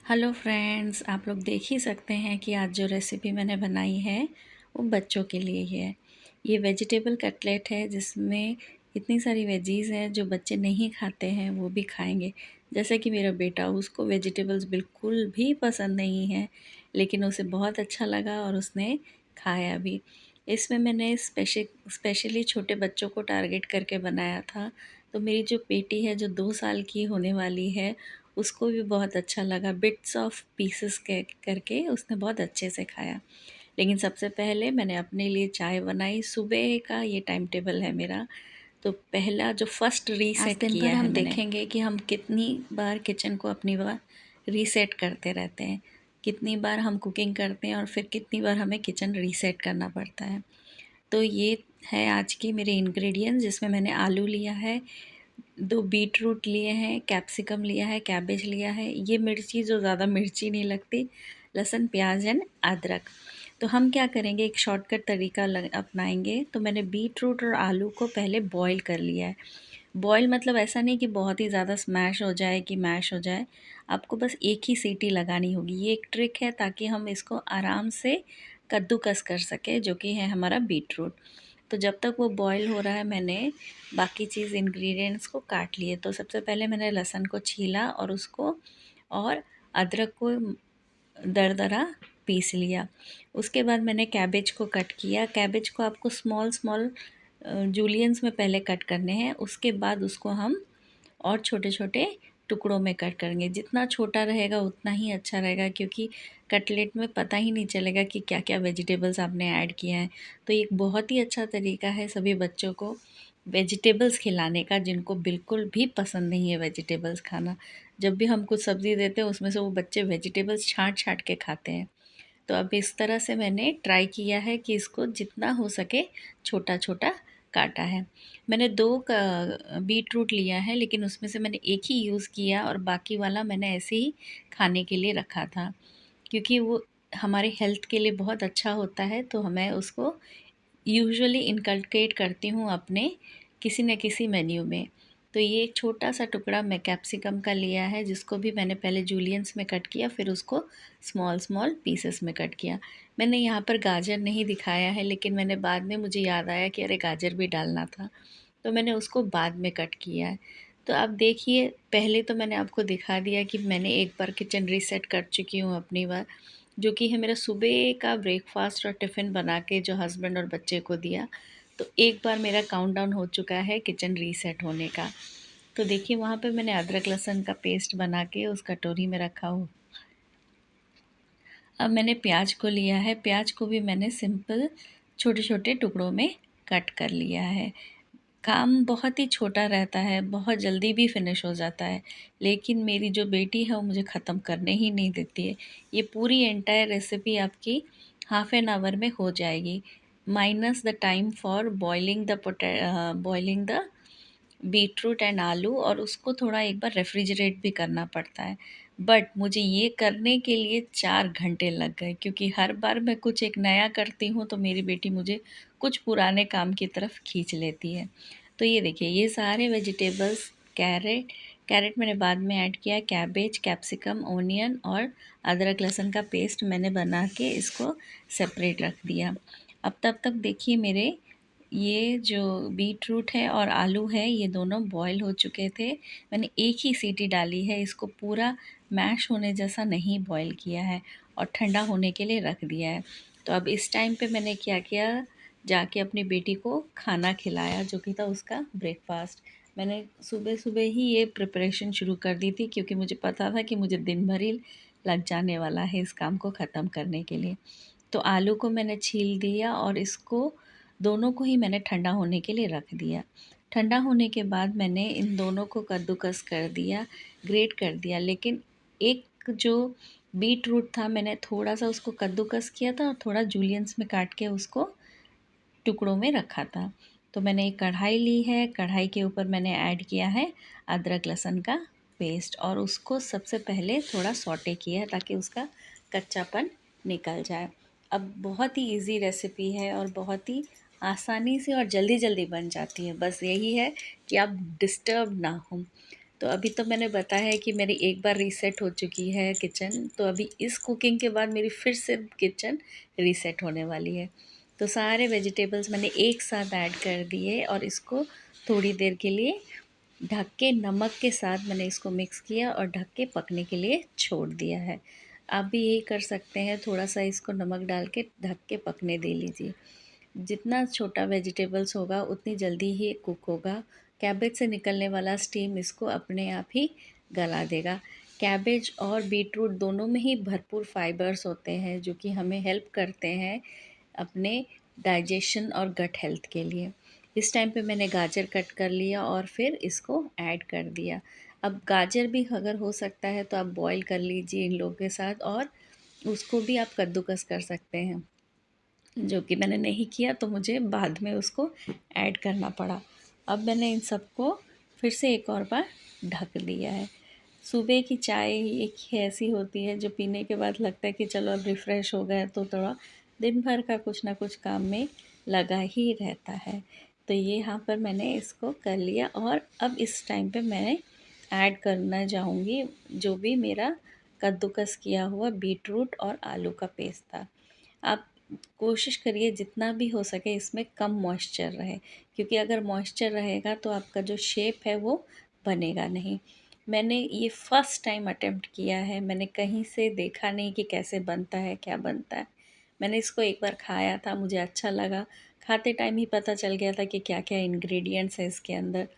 Hello friends, आप लोग देख ही सकते हैं कि आज जो रेसिपी मैंने बनाई है वो बच्चों के लिए ही है। ये वेजिटेबल कटलेट है जिसमें इतनी सारी वेजीज़ हैं जो बच्चे नहीं खाते हैं वो भी खाएंगे। जैसे कि मेरा बेटा, उसको वेजिटेबल्स बिल्कुल भी पसंद नहीं है, लेकिन उसे बहुत अच्छा लगा और उसने खाया भी। इसमें मैंने स्पेशली छोटे बच्चों को टारगेट करके बनाया था। तो मेरी जो बेटी है जो 2 साल की होने वाली है, उसको भी बहुत अच्छा लगा। बिट्स ऑफ पीसेस के करके उसने बहुत अच्छे से खाया। लेकिन सबसे पहले मैंने अपने लिए चाय बनाई। सुबह का ये टाइम टेबल है मेरा। तो पहला जो फर्स्ट रीसेट दिन भर किया है हम मैंने, देखेंगे कि हम कितनी बार किचन को अपनी बार रीसेट करते रहते हैं। कितनी बार हम कुकिंग करते हैं और फिर कितनी बार हमें किचन रीसेट करना पड़ता है। तो ये है आज की मेरे इंग्रेडिएंट्स, जिसमें मैंने आलू लिया है, 2 बीट रूट लिए हैं, कैप्सिकम लिया है, कैबेज लिया है, ये मिर्ची जो ज़्यादा मिर्ची नहीं लगती, लहसुन, प्याज एंड अदरक। तो हम क्या करेंगे, एक शॉर्टकट तरीका अपनाएंगे। तो मैंने बीट रूट और आलू को पहले बॉईल कर लिया है। बॉईल मतलब ऐसा नहीं कि बहुत ही ज़्यादा स्मैश हो जाए कि मैश हो जाए। आपको बस एक ही सीटी लगानी होगी। ये एक ट्रिक है ताकि हम इसको आराम से कद्दूकस कर सकें, जो कि है हमारा बीट रूट। तो जब तक वो बॉईल हो रहा है, मैंने बाकी चीज़ इंग्रेडिएंट्स को काट लिए। तो सबसे पहले मैंने लहसुन को छीला और उसको, और अदरक को दरदरा पीस लिया। उसके बाद मैंने कैबेज को कट किया। कैबेज को आपको स्मॉल स्मॉल जूलियंस में पहले कट करने हैं। उसके बाद उसको हम और छोटे-छोटे टुकड़ों में कट करेंगे। जितना छोटा रहेगा उतना ही अच्छा रहेगा, क्योंकि कटलेट में पता ही नहीं चलेगा कि क्या-क्या वेजिटेबल्स आपने ऐड किया है। तो ये एक बहुत ही अच्छा तरीका है सभी बच्चों को वेजिटेबल्स खिलाने का, जिनको बिल्कुल भी पसंद नहीं है वेजिटेबल्स खाना। जब भी हम कुछ सब्ज़ी देते हैं उसमें से वो बच्चे वेजिटेबल्स छाँट-छाँट के खाते हैं। तो अब इस तरह से मैंने ट्राई किया है कि इसको जितना हो सके छोटा-छोटा काटा है। मैंने 2 बीट रूट लिया है, लेकिन उसमें से मैंने एक ही यूज़ किया और बाकी वाला मैंने ऐसे ही खाने के लिए रखा था। क्योंकि वो हमारे हेल्थ के लिए बहुत अच्छा होता है, तो मैं उसको यूजुअली इनकलकेट करती हूँ अपने किसी न किसी मेन्यू में। तो ये एक छोटा-सा टुकड़ा मैं कैप्सिकम का लिया है, जिसको भी मैंने पहले जूलियंस में कट किया, फिर उसको स्मॉल स्मॉल पीसेस में कट किया। मैंने यहाँ पर गाजर नहीं दिखाया है, लेकिन मैंने बाद में मुझे याद आया कि अरे गाजर भी डालना था, तो मैंने उसको बाद में कट किया है। तो अब देखिए, पहले तो मैंने आपको दिखा दिया कि मैंने एक बार किचन रीसेट कर चुकी हूँ अपनी बार, जो कि है मेरा सुबह का ब्रेकफ़ास्ट और टिफ़िन बना के जो हस्बैंड और बच्चे को दिया। तो एक बार मेरा काउंटडाउन हो चुका है किचन रीसेट होने का। तो देखिए, वहाँ पे मैंने अदरक लहसुन का पेस्ट बना के उस कटोरी में रखा हो। अब मैंने प्याज को लिया है। प्याज को भी मैंने सिंपल छोटे-छोटे टुकड़ों में कट कर लिया है। काम बहुत ही छोटा रहता है, बहुत जल्दी भी फिनिश हो जाता है, लेकिन मेरी जो बेटी है वो मुझे ख़त्म करने ही नहीं देती है। ये पूरी एंटायर रेसिपी आपकी हाफ़ एन आवर में हो जाएगी, minus the time for boiling the beetroot and आलू, और उसको थोड़ा एक बार रेफ्रिजरेट भी करना पड़ता है। बट मुझे ये करने के लिए 4 घंटे लग गए, क्योंकि हर बार मैं कुछ एक नया करती हूँ तो मेरी बेटी मुझे कुछ पुराने काम की तरफ खींच लेती है। तो ये देखिए, ये सारे वेजिटेबल्स, कैरेट कैरेट मैंने बाद में ऐड किया, कैबेज, कैप्सिकम, ओनियन और अदरक लहसुन का पेस्ट मैंने बना के इसको सेपरेट रख दिया। अब तब तक देखिए, मेरे ये जो बीट रूट है और आलू है, ये दोनों बॉयल हो चुके थे। मैंने एक ही सीटी डाली है, इसको पूरा मैश होने जैसा नहीं बॉयल किया है और ठंडा होने के लिए रख दिया है। तो अब इस टाइम पे मैंने क्या किया, जाके अपनी बेटी को खाना खिलाया, जो कि था उसका ब्रेकफ़ास्ट। मैंने सुबह-सुबह ही ये प्रिपरेशन शुरू कर दी थी, क्योंकि मुझे पता था कि मुझे दिन भर ही लग जाने वाला है इस काम को ख़त्म करने के लिए। तो आलू को मैंने छील दिया और इसको दोनों को ही मैंने ठंडा होने के लिए रख दिया। ठंडा होने के बाद मैंने इन दोनों को कद्दूकस कर दिया, ग्रेट कर दिया। लेकिन एक जो बीट रूट था, मैंने थोड़ा-सा उसको कद्दूकस किया था और थोड़ा जूलियंस में काट के उसको टुकड़ों में रखा था। तो मैंने एक कढ़ाई ली है, कढ़ाई के ऊपर मैंने ऐड किया है अदरक लहसुन का पेस्ट, और उसको सबसे पहले थोड़ा सौटे किया है ताकि उसका कच्चापन निकल जाए। अब बहुत ही ईज़ी रेसिपी है और बहुत ही आसानी से और जल्दी-जल्दी बन जाती है। बस यही है कि आप डिस्टर्ब ना हों। तो अभी तो मैंने बताया है कि मेरी एक बार रीसेट हो चुकी है किचन, तो अभी इस कुकिंग के बाद मेरी फिर से किचन रीसेट होने वाली है। तो सारे वेजिटेबल्स मैंने एक साथ ऐड कर दिए और इसको थोड़ी देर के लिए ढक के नमक के साथ मैंने इसको मिक्स किया और ढक के पकने के लिए छोड़ दिया है। आप भी यही कर सकते हैं, थोड़ा सा इसको नमक डाल के ढक के पकने दे लीजिए। जितना छोटा वेजिटेबल्स होगा उतनी जल्दी ही कुक होगा। कैबेज से निकलने वाला स्टीम इसको अपने आप ही गला देगा। कैबेज और बीटरूट दोनों में ही भरपूर फाइबर्स होते हैं जो कि हमें हेल्प करते हैं अपने डाइजेशन और गट हेल्थ के लिए। इस टाइम पे मैंने गाजर कट कर लिया और फिर इसको ऐड कर दिया। अब गाजर भी अगर हो सकता है तो आप बॉईल कर लीजिए इन लोगों के साथ, और उसको भी आप कद्दूकस कर सकते हैं, जो कि मैंने नहीं किया तो मुझे बाद में उसको ऐड करना पड़ा। अब मैंने इन सबको फिर से एक और बार ढक दिया है। सुबह की चाय एक ही ऐसी होती है जो पीने के बाद लगता है कि चलो अब रिफ़्रेश हो गए, तो थोड़ा दिन भर का कुछ ना कुछ काम में लगा ही रहता है। तो ये यहाँ पर मैंने इसको कर लिया और अब इस टाइम पे मैं ऐड करना चाहूँगी जो भी मेरा कद्दूकस किया हुआ बीटरूट और आलू का पेस्ट था। आप कोशिश करिए जितना भी हो सके इसमें कम मॉइस्चर रहे, क्योंकि अगर मॉइस्चर रहेगा तो आपका जो शेप है वो बनेगा नहीं। मैंने ये फ़र्स्ट टाइम अटेम्प्ट किया है, मैंने कहीं से देखा नहीं कि कैसे बनता है, क्या बनता है। मैंने इसको एक बार खाया था, मुझे अच्छा लगा। खाते टाइम ही पता चल गया था कि क्या-क्या इंग्रेडिएंट्स हैं इसके अंदर।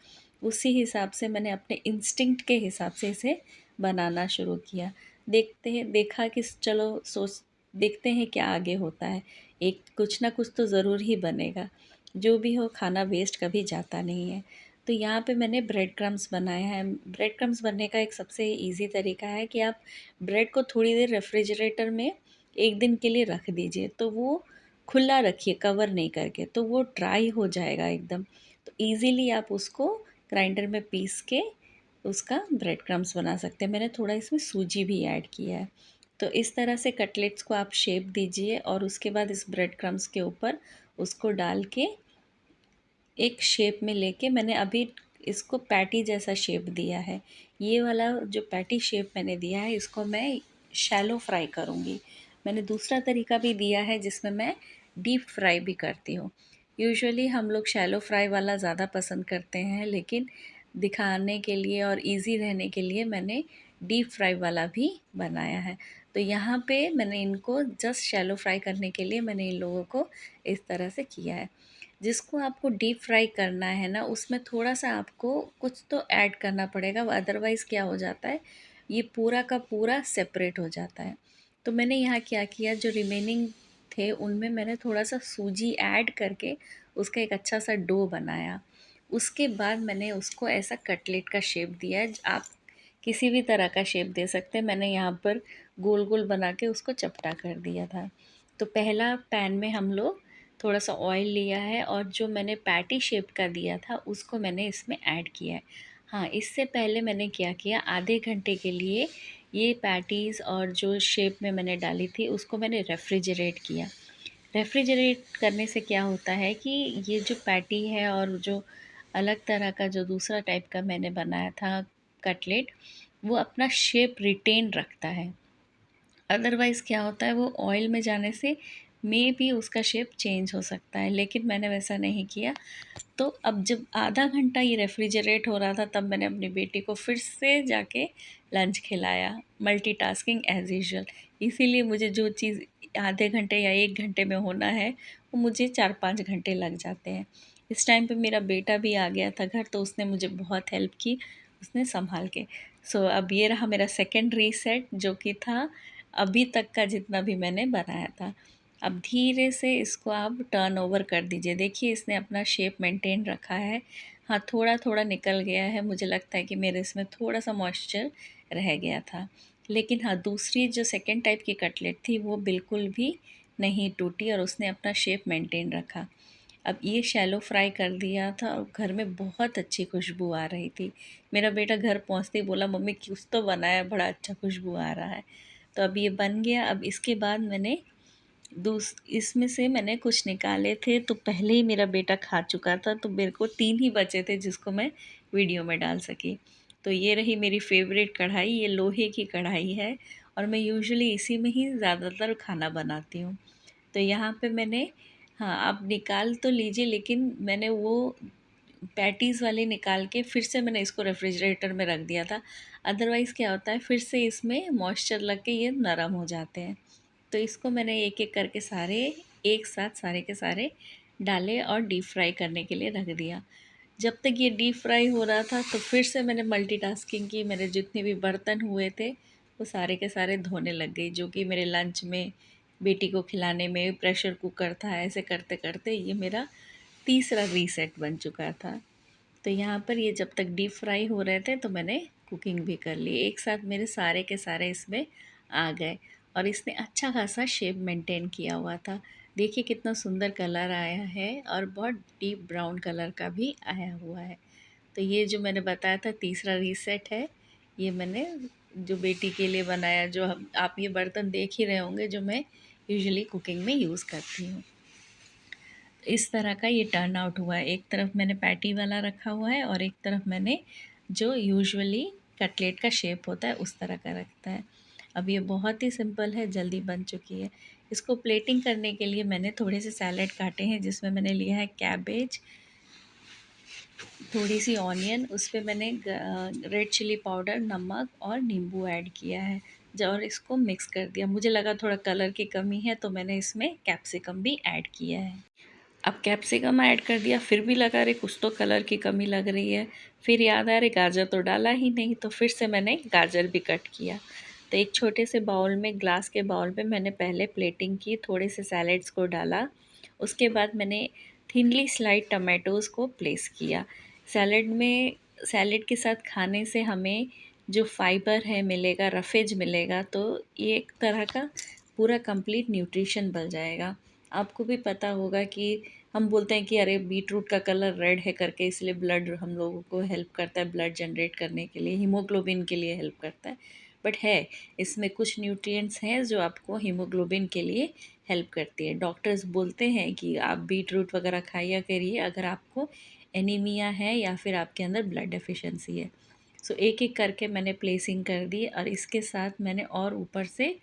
उसी हिसाब से मैंने अपने इंस्टिंक्ट के हिसाब से इसे बनाना शुरू किया। देखते हैं देखा कि चलो सोच देखते हैं क्या आगे होता है। एक कुछ ना कुछ तो ज़रूर ही बनेगा। जो भी हो, खाना वेस्ट कभी जाता नहीं है। तो यहाँ पे मैंने ब्रेड क्रम्स बनाए हैं। ब्रेड क्रम्स बनने का एक सबसे ईज़ी तरीका है कि आप ब्रेड को थोड़ी देर रेफ्रिजरेटर में 1 दिन के लिए रख दीजिए। तो वो खुला रखिए, कवर नहीं करके, तो वो ड्राई हो जाएगा एकदम। तो ईज़िली आप उसको ग्राइंडर में पीस के उसका ब्रेड क्रम्स बना सकते हैं। मैंने थोड़ा इसमें सूजी भी ऐड किया है। तो इस तरह से कटलेट्स को आप शेप दीजिए और उसके बाद इस ब्रेड क्रम्स के ऊपर उसको डाल के एक शेप में लेके मैंने अभी इसको पैटी जैसा शेप दिया है। ये वाला जो पैटी शेप मैंने दिया है इसको मैं शैलो फ्राई करूँगी। मैंने दूसरा तरीका भी दिया है जिसमें मैं डीप फ्राई भी करती हूँ। यूजुअली हम लोग शैलो फ्राई वाला ज़्यादा पसंद करते हैं, लेकिन दिखाने के लिए और इजी रहने के लिए मैंने डीप फ्राई वाला भी बनाया है। तो यहाँ पे मैंने इनको जस्ट शैलो फ्राई करने के लिए मैंने इन लोगों को इस तरह से किया है। जिसको आपको डीप फ्राई करना है ना, उसमें थोड़ा-सा आपको कुछ तो ऐड करना पड़ेगा, अदरवाइज़ क्या हो जाता है, ये पूरा का पूरा सेपरेट हो जाता है। तो मैंने यहाँ क्या किया, जो रिमेनिंग थे उनमें मैंने थोड़ा-सा सूजी ऐड करके उसका एक अच्छा-सा डो बनाया। उसके बाद मैंने उसको ऐसा कटलेट का शेप दिया है। आप किसी भी तरह का शेप दे सकते हैं। मैंने यहाँ पर गोल-गोल बना के उसको चपटा कर दिया था। तो पहला पैन में हम लोग थोड़ा सा ऑयल लिया है और जो मैंने पैटी शेप का दिया था उसको मैंने इसमें ऐड किया है। हाँ, इससे पहले मैंने क्या किया, आधे घंटे के लिए ये पैटीज़ और जो शेप में मैंने डाली थी उसको मैंने रेफ्रिजरेट किया। रेफ्रिजरेट करने से क्या होता है कि ये जो पैटी है और जो अलग तरह का जो दूसरा टाइप का मैंने बनाया था कटलेट, वो अपना शेप रिटेन रखता है। अदरवाइज़ क्या होता है, वो ऑयल में जाने से मे बी उसका शेप चेंज हो सकता है, लेकिन मैंने वैसा नहीं किया। तो अब जब आधा घंटा ये रेफ्रिजरेट हो रहा था तब मैंने अपनी बेटी को फिर से जाके लंच खिलाया, मल्टीटास्किंग एज़ यूजुअल। इसीलिए मुझे जो चीज़ आधे घंटे या 1 घंटे में होना है वो मुझे 4-5 घंटे लग जाते हैं। इस टाइम पे मेरा बेटा भी आ गया था घर, तो उसने मुझे बहुत हेल्प की, उसने सँभाल के। सो अब ये रहा मेरा सेकंड रीसेट जो कि था अभी तक का जितना भी मैंने बनाया था। अब धीरे से इसको आप टर्न ओवर कर दीजिए। देखिए इसने अपना शेप मेंटेन रखा है। हाँ, थोड़ा-थोड़ा निकल गया है, मुझे लगता है कि मेरे इसमें थोड़ा-सा मॉइस्चर रह गया था। लेकिन हाँ, दूसरी जो सेकंड टाइप की कटलेट थी वो बिल्कुल भी नहीं टूटी और उसने अपना शेप मेंटेन रखा। अब ये शैलो फ्राई कर दिया था और घर में बहुत अच्छी खुशबू आ रही थी। मेरा बेटा घर पहुँचते ही बोला, मम्मी कुछ तो बनाया, बड़ा अच्छा खुशबू आ रहा है। तो अब ये बन गया। अब इसके बाद मैंने इसमें से मैंने कुछ निकाले थे, तो पहले ही मेरा बेटा खा चुका था, तो मेरे को 3 ही बचे थे जिसको मैं वीडियो में डाल सकी। तो ये रही मेरी फेवरेट कढ़ाई, ये लोहे की कढ़ाई है और मैं यूजुअली इसी में ही ज़्यादातर खाना बनाती हूँ। तो यहाँ पे मैंने, हाँ, आप निकाल तो लीजिए, लेकिन मैंने वो पैटीज़ वाली निकाल के फिर से मैंने इसको रेफ्रिजरेटर में रख दिया था। अदरवाइज़ क्या होता है, फिर से इसमें मॉइस्चर लग के ये नरम हो जाते हैं। तो इसको मैंने एक-एक करके सारे एक साथ सारे के सारे डाले और डीप फ्राई करने के लिए रख दिया। जब तक ये डीप फ्राई हो रहा था तो फिर से मैंने मल्टीटास्किंग की, मेरे जितने भी बर्तन हुए थे वो सारे के सारे धोने लग गई, जो कि मेरे लंच में, बेटी को खिलाने में, प्रेशर कुकर था, ऐसे करते करते ये मेरा तीसरा रीसेट बन चुका था। तो यहाँ पर ये जब तक डीप फ्राई हो रहे थे तो मैंने कुकिंग भी कर ली, एक साथ मेरे सारे के सारे इसमें आ गए और इसने अच्छा खासा शेप मेंटेन किया हुआ था। देखिए कितना सुंदर कलर आया है और बहुत डीप ब्राउन कलर का भी आया हुआ है। तो ये जो मैंने बताया था तीसरा रीसेट है, ये मैंने जो बेटी के लिए बनाया, जो हम आप ये बर्तन देख ही रहे होंगे जो मैं यूजुअली कुकिंग में यूज़ करती हूँ। इस तरह का ये टर्न आउट हुआ है। एक तरफ मैंने पैटी वाला रखा हुआ है और एक तरफ मैंने जो यूजुअली कटलेट का शेप होता है उस तरह का रखता है। अब ये बहुत ही सिंपल है, जल्दी बन चुकी है। इसको प्लेटिंग करने के लिए मैंने थोड़े से सैलेड काटे हैं, जिसमें मैंने लिया है कैबेज, थोड़ी सी ऑनियन, उस पे मैंने रेड चिली पाउडर, नमक और नींबू ऐड किया है और इसको मिक्स कर दिया। मुझे लगा थोड़ा कलर की कमी है तो मैंने इसमें कैप्सिकम भी ऐड किया है। अब कैप्सिकम ऐड कर दिया, फिर भी लगा अरे कुछ तो कलर की कमी लग रही है। फिर याद आया अरे गाजर तो डाला ही नहीं, तो फिर से मैंने गाजर भी कट किया। तो एक छोटे से बाउल में, ग्लास के बाउल में मैंने पहले प्लेटिंग की, थोड़े से सैलेड्स को डाला। उसके बाद मैंने थिनली स्लाइड टमाटोज़ को प्लेस किया। सैलेड में, सैलेड के साथ खाने से हमें जो फाइबर है मिलेगा, रफेज मिलेगा, तो ये एक तरह का पूरा कंप्लीट न्यूट्रिशन बन जाएगा। आपको भी पता होगा कि हम बोलते हैं कि अरे बीट रूट का कलर रेड है करके, इसलिए ब्लड हम लोगों को हेल्प करता है, ब्लड जनरेट करने के लिए, हीमोग्लोबिन के लिए हेल्प करता है। बट है, इसमें कुछ न्यूट्रिएंट्स हैं जो आपको हीमोग्लोबिन के लिए हेल्प करती है। डॉक्टर्स बोलते हैं कि आप बीट रूट वगैरह खाया करिए अगर आपको एनीमिया है या फिर आपके अंदर ब्लड डेफिशिएंसी है। सो एक एक करके मैंने प्लेसिंग कर दी और इसके साथ मैंने और ऊपर से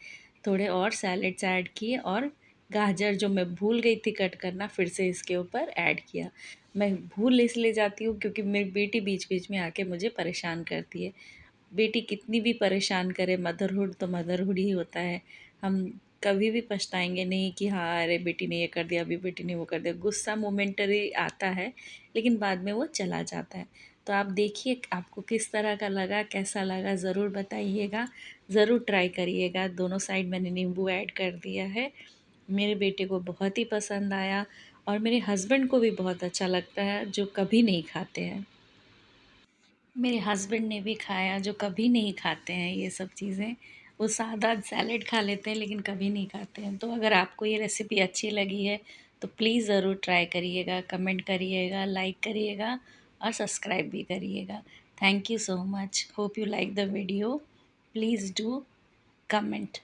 थोड़े और सैलेड्स ऐड किए और गाजर जो मैं भूल गई थी कट करना, फिर से इसके ऊपर ऐड किया। मैं भूल इसलिए जाती हूँ क्योंकि मेरी बेटी बीच बीच में आके मुझे परेशान करती है। बेटी कितनी भी परेशान करे, मदरहुड तो मदरहुड ही होता है। हम कभी भी पछताएंगे नहीं कि हाँ अरे बेटी ने ये कर दिया, अभी बेटी ने वो कर दिया। गुस्सा मोमेंटरी आता है लेकिन बाद में वो चला जाता है। तो आप देखिए आपको किस तरह का लगा, कैसा लगा, ज़रूर बताइएगा, ज़रूर ट्राई करिएगा। दोनों साइड मैंने नींबू ऐड कर दिया है, मेरे बेटे को बहुत ही पसंद आया और मेरे हस्बैंड को भी बहुत अच्छा लगता है, जो कभी नहीं खाते हैं। मेरे हस्बैंड ने भी खाया, जो कभी नहीं खाते हैं ये सब चीज़ें। वो सादा सैलेड खा लेते हैं लेकिन कभी नहीं खाते हैं। तो अगर आपको ये रेसिपी अच्छी लगी है तो प्लीज़ ज़रूर ट्राई करिएगा, कमेंट करिएगा, लाइक करिएगा और सब्सक्राइब भी करिएगा। Thank you so much, hope you like the video, please do comment.